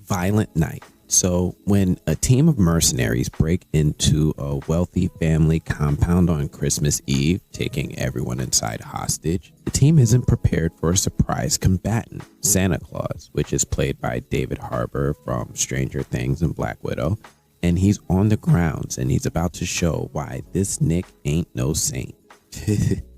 Violent Night. So, when a team of mercenaries break into a wealthy family compound on Christmas Eve, taking everyone inside hostage, the team isn't prepared for a surprise combatant, Santa Claus, which is played by David Harbour from Stranger Things and Black Widow. And he's on the grounds and he's about to show why this Nick ain't no saint.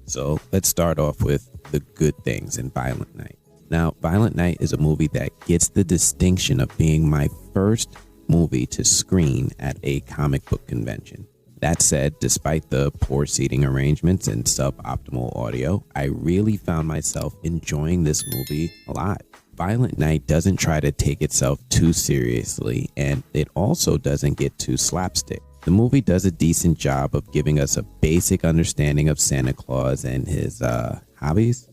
So, let's start off with the good things in Violent Night. Now, Violent Night is a movie that gets the distinction of being my first movie to screen at a comic book convention. That said, despite the poor seating arrangements and suboptimal audio, I really found myself enjoying this movie a lot. Violent Night doesn't try to take itself too seriously, and it also doesn't get too slapstick. The movie does a decent job of giving us a basic understanding of Santa Claus and his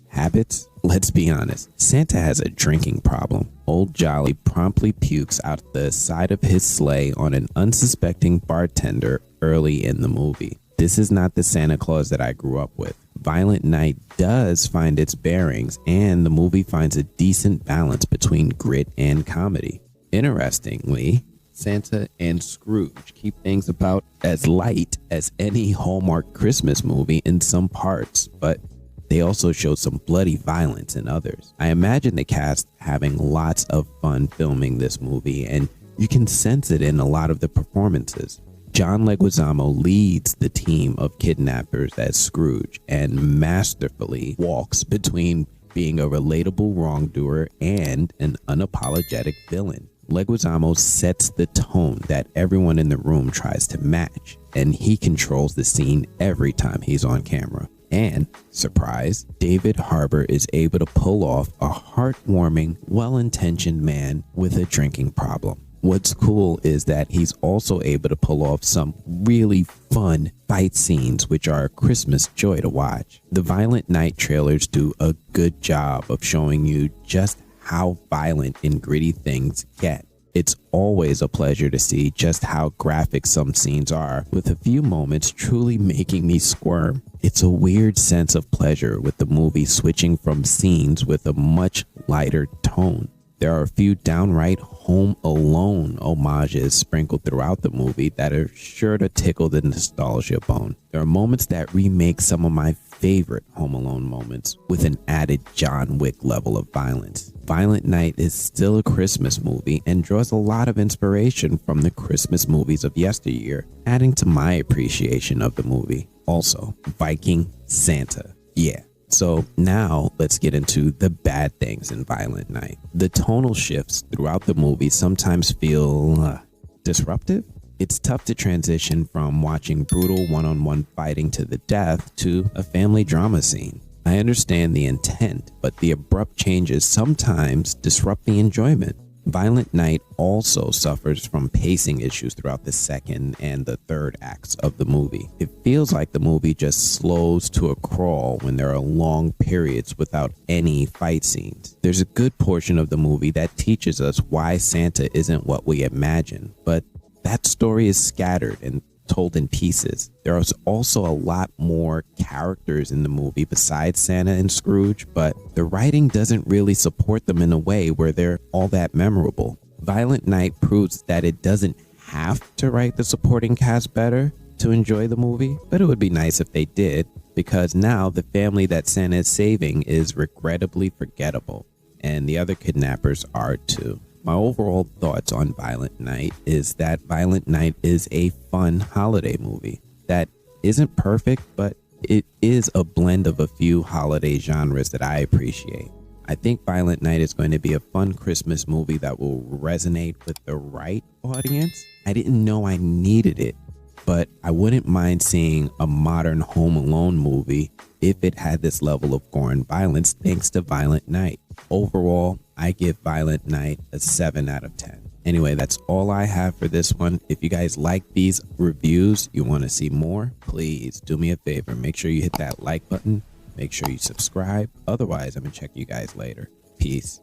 habits. Let's be honest, Santa has a drinking problem. Old Jolly promptly pukes out the side of his sleigh on an unsuspecting bartender early in the movie. This is not the Santa Claus that I grew up with. Violent Night does find its bearings, and the movie finds a decent balance between grit and comedy. Interestingly, Santa and Scrooge keep things about as light as any Hallmark Christmas movie in some parts, but they also show some bloody violence in others. I imagine the cast having lots of fun filming this movie, and you can sense it in a lot of the performances. John Leguizamo leads the team of kidnappers as Scrooge and masterfully walks between being a relatable wrongdoer and an unapologetic villain. Leguizamo sets the tone that everyone in the room tries to match, and he controls the scene every time he's on camera. And, surprise, David Harbour is able to pull off a heartwarming, well-intentioned man with a drinking problem. What's cool is that he's also able to pull off some really fun fight scenes, which are a Christmas joy to watch. The Violent Night trailers do a good job of showing you just how violent and gritty things get. It's always a pleasure to see just how graphic some scenes are, with a few moments truly making me squirm. It's a weird sense of pleasure with the movie switching from scenes with a much lighter tone. There are a few downright Home Alone homages sprinkled throughout the movie that are sure to tickle the nostalgia bone. There are moments that remake some of my favorite Home Alone moments with an added John Wick level of violence. Violent Night is still a Christmas movie and draws a lot of inspiration from the Christmas movies of yesteryear, adding to my appreciation of the movie. Also, Viking Santa. Yeah. So now let's get into the bad things in Violent Night. The tonal shifts throughout the movie sometimes feel disruptive. It's tough to transition from watching brutal one-on-one fighting to the death to a family drama scene. I understand the intent, but the abrupt changes sometimes disrupt the enjoyment. Violent Night also suffers from pacing issues throughout the second and the third acts of the movie. It feels like the movie just slows to a crawl when there are long periods without any fight scenes. There's a good portion of the movie that teaches us why Santa isn't what we imagine, but that story is scattered and told in pieces. There is also a lot more characters in the movie besides Santa and Scrooge, but the writing doesn't really support them in a way where they're all that memorable. Violent Night proves that it doesn't have to write the supporting cast better to enjoy the movie, but it would be nice if they did, because now the family that Santa is saving is regrettably forgettable, and the other kidnappers are too. My overall thoughts on Violent Night is that Violent Night is a fun holiday movie that isn't perfect, but it is a blend of a few holiday genres that I appreciate. I think Violent Night is going to be a fun Christmas movie that will resonate with the right audience. I didn't know I needed it, but I wouldn't mind seeing a modern Home Alone movie if it had this level of gore and violence thanks to Violent Night. Overall, I give Violent Night a 7 out of 10. Anyway, that's all I have for this one. If you guys like these reviews, you want to see more, please do me a favor. Make sure you hit that like button. Make sure you subscribe. Otherwise, I'm going to check you guys later. Peace.